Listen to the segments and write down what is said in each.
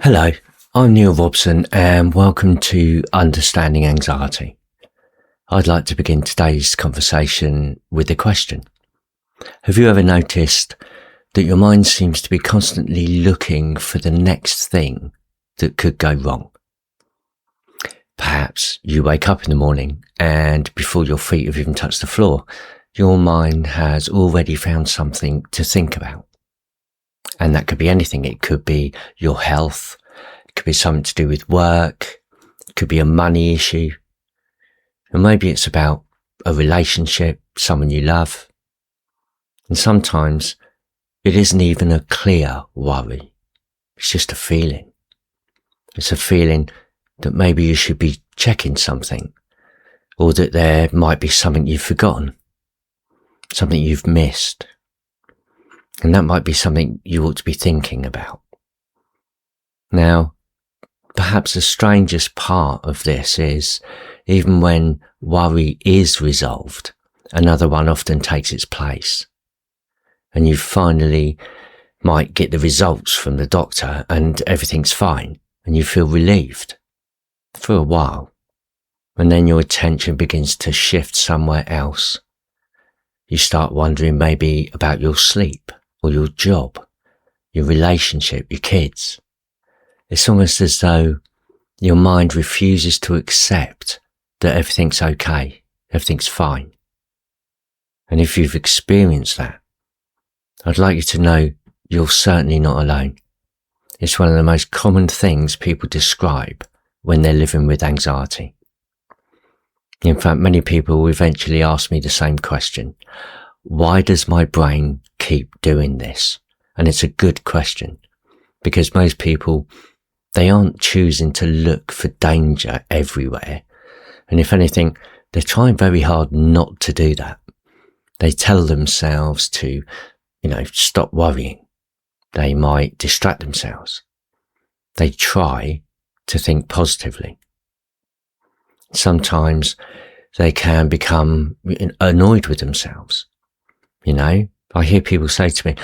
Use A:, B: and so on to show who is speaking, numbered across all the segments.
A: Hello, I'm Neil Robson and welcome to Understanding Anxiety. I'd like to begin today's conversation with a question. Have you ever noticed that your mind seems to be constantly looking for the next thing that could go wrong? Perhaps you wake up in the morning and before your feet have even touched the floor, your mind has already found something to think about. And that could be anything. It could be your health. It could be something to do with work. It could be a money issue. And maybe it's about a relationship, someone you love. And sometimes it isn't even a clear worry. It's just a feeling. It's a feeling that maybe you should be checking something, or that there might be something you've forgotten, something you've missed. And that might be something you ought to be thinking about. Now, perhaps the strangest part of this is, even when worry is resolved, another one often takes its place. And you finally might get the results from the doctor and everything's fine, and you feel relieved for a while. And then your attention begins to shift somewhere else. You start wondering maybe about your sleep, or your job, your relationship, your kids. It's almost as though your mind refuses to accept that everything's okay, everything's fine. And if you've experienced that, I'd like you to know you're certainly not alone. It's one of the most common things people describe when they're living with anxiety. In fact, many people will eventually ask me the same question. Why does my brain keep doing this? And it's a good question, because most people, they aren't choosing to look for danger everywhere. And if anything, they're trying very hard not to do that. They tell themselves to, stop worrying. They might distract themselves. They try to think positively. Sometimes they can become annoyed with themselves. I hear people say to me,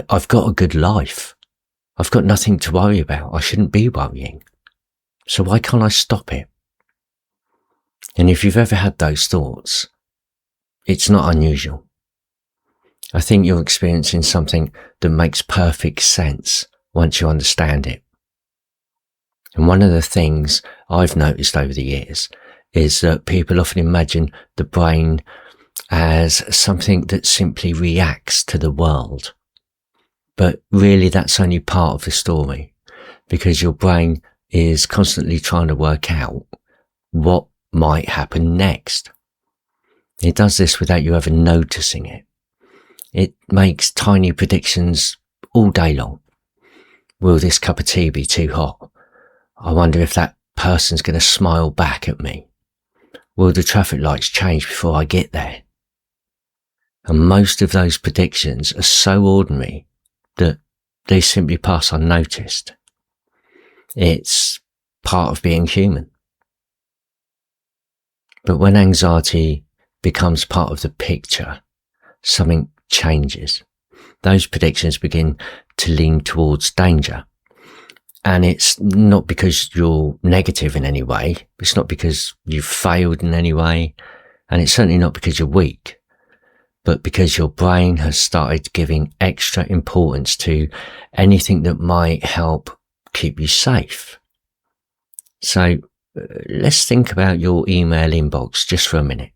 A: I've got a good life. I've got nothing to worry about. I shouldn't be worrying. So why can't I stop it? And if you've ever had those thoughts, it's not unusual. I think you're experiencing something that makes perfect sense once you understand it. And one of the things I've noticed over the years is that people often imagine the brain as something that simply reacts to the world. But really that's only part of the story, because your brain is constantly trying to work out what might happen next. It does this without you ever noticing it. It makes tiny predictions all day long. Will this cup of tea be too hot? I wonder if that person's going to smile back at me. Will the traffic lights change before I get there? And most of those predictions are so ordinary that they simply pass unnoticed. It's part of being human. But when anxiety becomes part of the picture, something changes. Those predictions begin to lean towards danger. And it's not because you're negative in any way. It's not because you've failed in any way. And it's certainly not because you're weak. But because your brain has started giving extra importance to anything that might help keep you safe. So let's think about your email inbox just for a minute.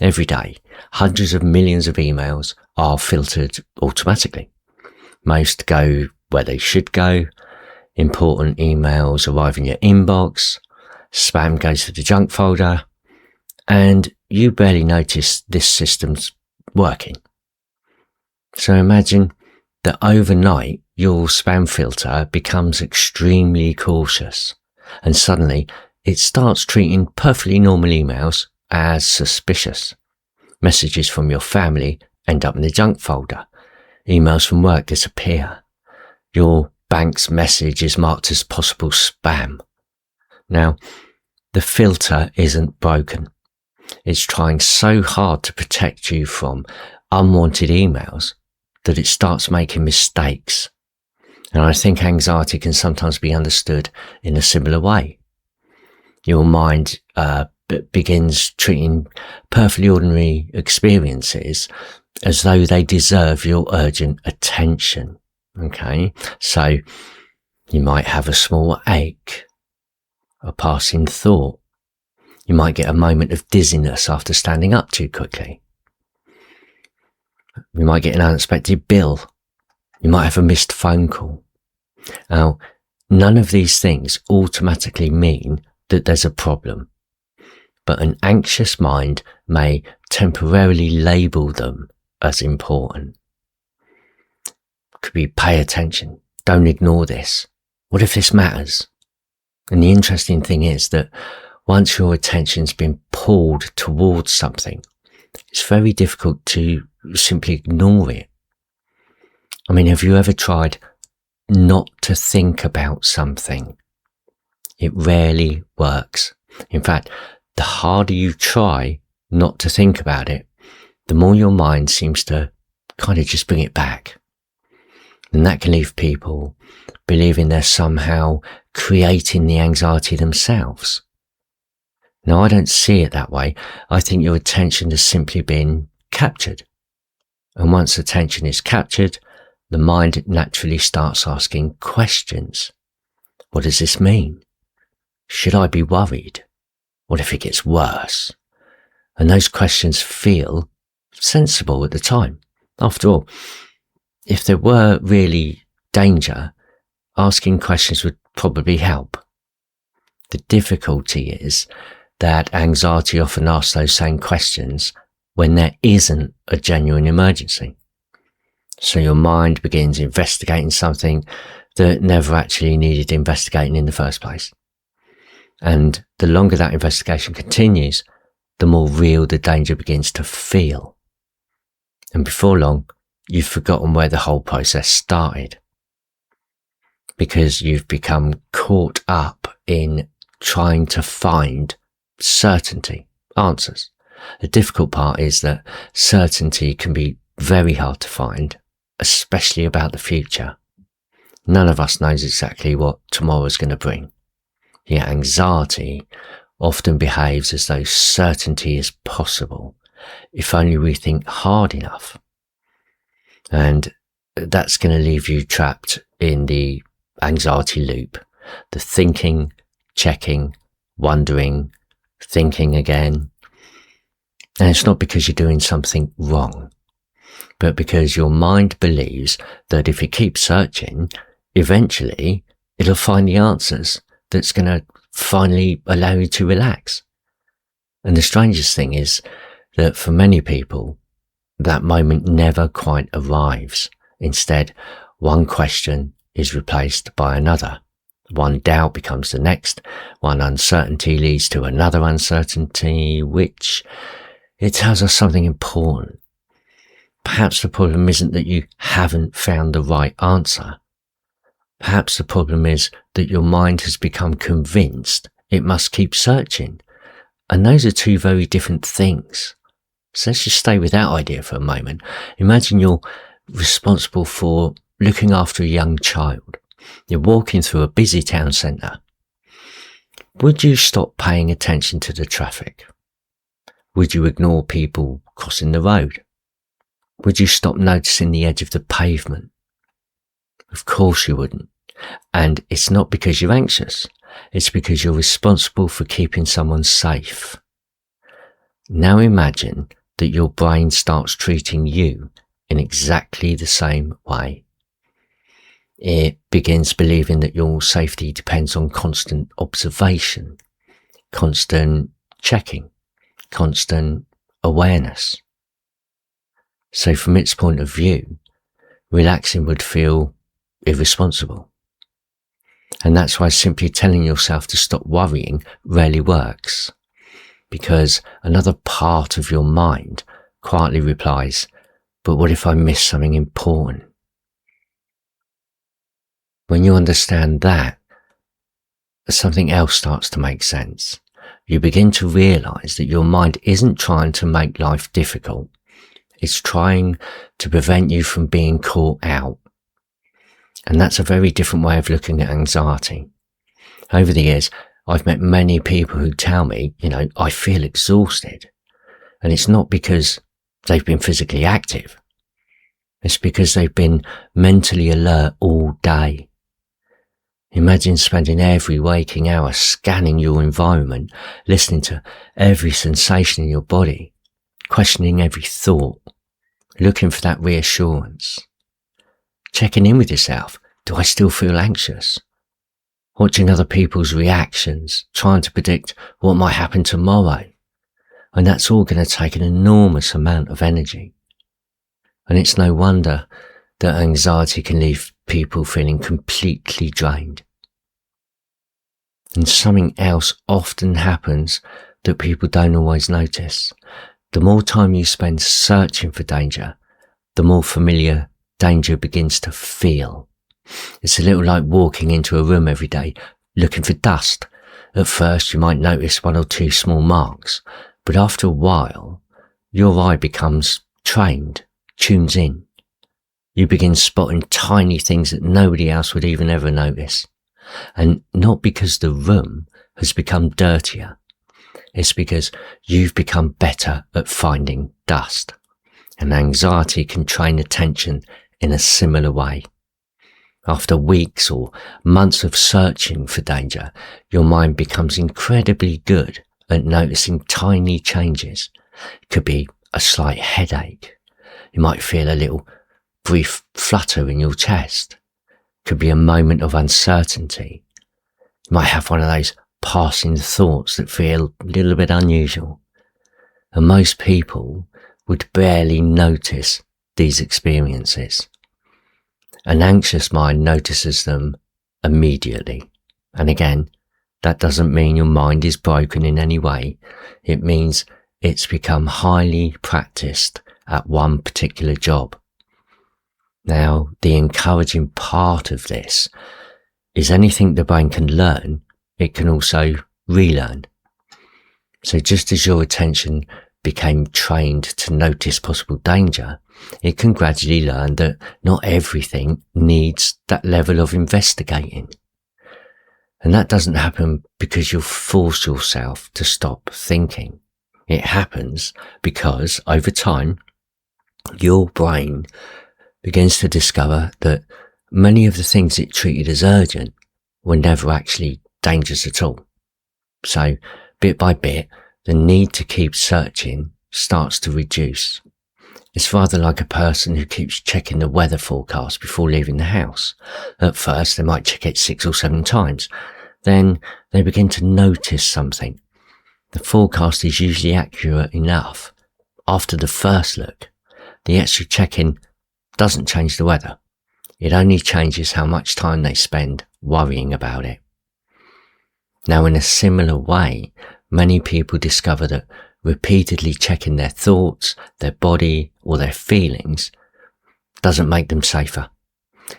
A: Every day, hundreds of millions of emails are filtered automatically. Most go where they should go. Important emails arrive in your inbox. Spam goes to the junk folder. And you barely notice this system's working. So imagine that overnight your spam filter becomes extremely cautious, and suddenly it starts treating perfectly normal emails as suspicious. Messages from your family end up in the junk folder. Emails from work disappear. Your bank's message is marked as possible spam. Now, the filter isn't broken. It's trying so hard to protect you from unwanted emails that it starts making mistakes. And I think anxiety can sometimes be understood in a similar way. Your mind begins treating perfectly ordinary experiences as though they deserve your urgent attention. Okay, so you might have a small ache, a passing thought. You might get a moment of dizziness after standing up too quickly. You might get an unexpected bill. You might have a missed phone call. Now, none of these things automatically mean that there's a problem, but an anxious mind may temporarily label them as important. Could be pay attention, don't ignore this. What if this matters? And the interesting thing is that once your attention's been pulled towards something, it's very difficult to simply ignore it. I mean, have you ever tried not to think about something? It rarely works. In fact, the harder you try not to think about it, the more your mind seems to kind of just bring it back. And that can leave people believing they're somehow creating the anxiety themselves. Now, I don't see it that way. I think your attention has simply been captured. And once attention is captured, the mind naturally starts asking questions. What does this mean? Should I be worried? What if it gets worse? And those questions feel sensible at the time. After all, if there were really danger, asking questions would probably help. The difficulty is that anxiety often asks those same questions when there isn't a genuine emergency. So your mind begins investigating something that never actually needed investigating in the first place. And the longer that investigation continues, the more real the danger begins to feel. And before long, you've forgotten where the whole process started, because you've become caught up in trying to find certainty, answers. The difficult part is that certainty can be very hard to find, especially about the future. None of us knows exactly what tomorrow's going to bring. Yet anxiety often behaves as though certainty is possible, if only we think hard enough. And that's going to leave you trapped in the anxiety loop, the thinking, checking, wondering, thinking again. And it's not because you're doing something wrong, but because your mind believes that if it keeps searching, eventually it'll find the answers that's going to finally allow you to relax. And the strangest thing is that for many people, that moment never quite arrives. Instead, one question is replaced by another. One doubt becomes the next. One uncertainty leads to another uncertainty, which it tells us something important. Perhaps the problem isn't that you haven't found the right answer. Perhaps the problem is that your mind has become convinced it must keep searching. And those are two very different things. So let's just stay with that idea for a moment. Imagine you're responsible for looking after a young child. You're walking through a busy town centre. Would you stop paying attention to the traffic? Would you ignore people crossing the road? Would you stop noticing the edge of the pavement? Of course you wouldn't. And it's not because you're anxious. It's because you're responsible for keeping someone safe. Now imagine that your brain starts treating you in exactly the same way. It begins believing that your safety depends on constant observation, constant checking, constant awareness. So from its point of view, relaxing would feel irresponsible. And that's why simply telling yourself to stop worrying rarely works, because another part of your mind quietly replies, but what if I miss something important? When you understand that, something else starts to make sense. You begin to realize that your mind isn't trying to make life difficult. It's trying to prevent you from being caught out. And that's a very different way of looking at anxiety. Over the years, I've met many people who tell me, I feel exhausted. And it's not because they've been physically active. It's because they've been mentally alert all day. Imagine spending every waking hour scanning your environment, listening to every sensation in your body, questioning every thought, looking for that reassurance, checking in with yourself. Do I still feel anxious? Watching other people's reactions, trying to predict what might happen tomorrow. And that's all going to take an enormous amount of energy. And it's no wonder that anxiety can leave people feeling completely drained. And something else often happens that people don't always notice. The more time you spend searching for danger, the more familiar danger begins to feel. It's a little like walking into a room every day looking for dust. At first you might notice one or two small marks, but after a while your eye becomes trained, tunes in. You begin spotting tiny things that nobody else would even ever notice. And not because the room has become dirtier. It's because you've become better at finding dust. And anxiety can train attention in a similar way. After weeks or months of searching for danger, your mind becomes incredibly good at noticing tiny changes. It could be a slight headache. You might feel a little brief flutter in your chest. It could be a moment of uncertainty. You might have one of those passing thoughts that feel a little bit unusual. And most people would barely notice these experiences. An anxious mind notices them immediately. And again, that doesn't mean your mind is broken in any way. It means it's become highly practiced at one particular job. Now, the encouraging part of this is anything the brain can learn, it can also relearn. So just as your attention became trained to notice possible danger, it can gradually learn that not everything needs that level of investigating. And that doesn't happen because you force yourself to stop thinking. It happens because over time, your brain begins to discover that many of the things it treated as urgent were never actually dangerous at all. So bit by bit, the need to keep searching starts to reduce. It's rather like a person who keeps checking the weather forecast before leaving the house. At first, they might check it 6 or 7 times. Then they begin to notice something. The forecast is usually accurate enough. After the first look, the extra checking doesn't change the weather. It only changes how much time they spend worrying about it. Now, in a similar way, many people discover that repeatedly checking their thoughts, their body, or their feelings doesn't make them safer.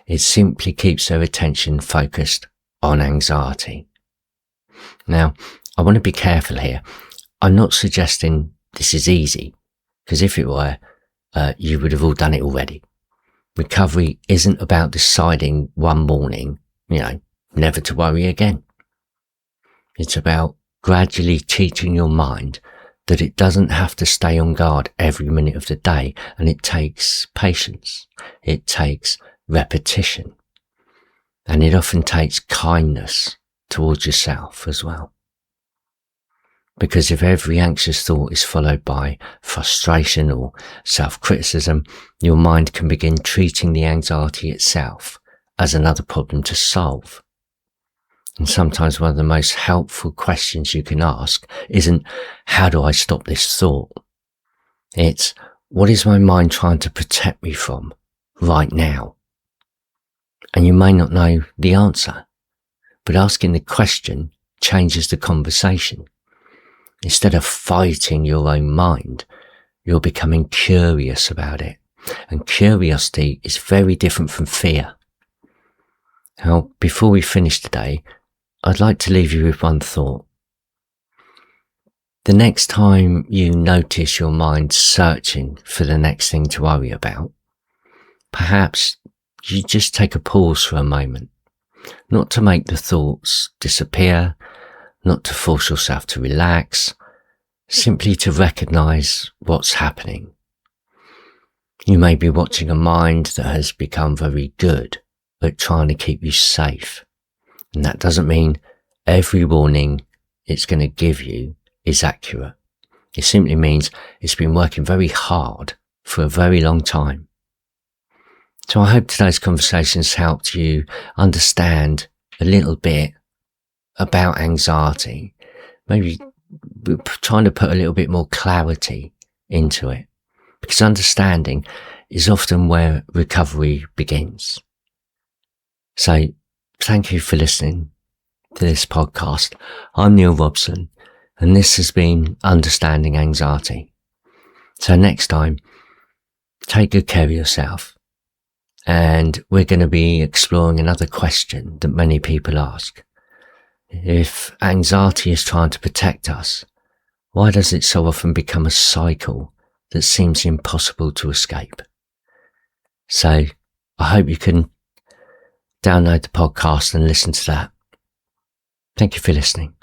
A: It simply keeps their attention focused on anxiety. Now, I want to be careful here. I'm not suggesting this is easy, because if it were, you would have all done it already. Recovery isn't about deciding one morning, never to worry again. It's about gradually teaching your mind that it doesn't have to stay on guard every minute of the day, and it takes patience. It takes repetition. And it often takes kindness towards yourself as well. Because if every anxious thought is followed by frustration or self-criticism, your mind can begin treating the anxiety itself as another problem to solve. And sometimes one of the most helpful questions you can ask isn't, how do I stop this thought? It's, what is my mind trying to protect me from right now? And you may not know the answer, but asking the question changes the conversation. Instead of fighting your own mind, you're becoming curious about it. And curiosity is very different from fear. Now, before we finish today, I'd like to leave you with one thought. The next time you notice your mind searching for the next thing to worry about, perhaps you just take a pause for a moment, not to make the thoughts disappear, not to force yourself to relax, simply to recognize what's happening. You may be watching a mind that has become very good at trying to keep you safe. And that doesn't mean every warning it's going to give you is accurate. It simply means it's been working very hard for a very long time. So I hope today's conversations helped you understand a little bit about anxiety, maybe trying to put a little bit more clarity into it, because understanding is often where recovery begins. So thank you for listening to this podcast. I'm Neil Robson, and this has been Understanding Anxiety. So next time, take good care of yourself. And we're going to be exploring another question that many people ask. If anxiety is trying to protect us, why does it so often become a cycle that seems impossible to escape? So I hope you can download the podcast and listen to that. Thank you for listening.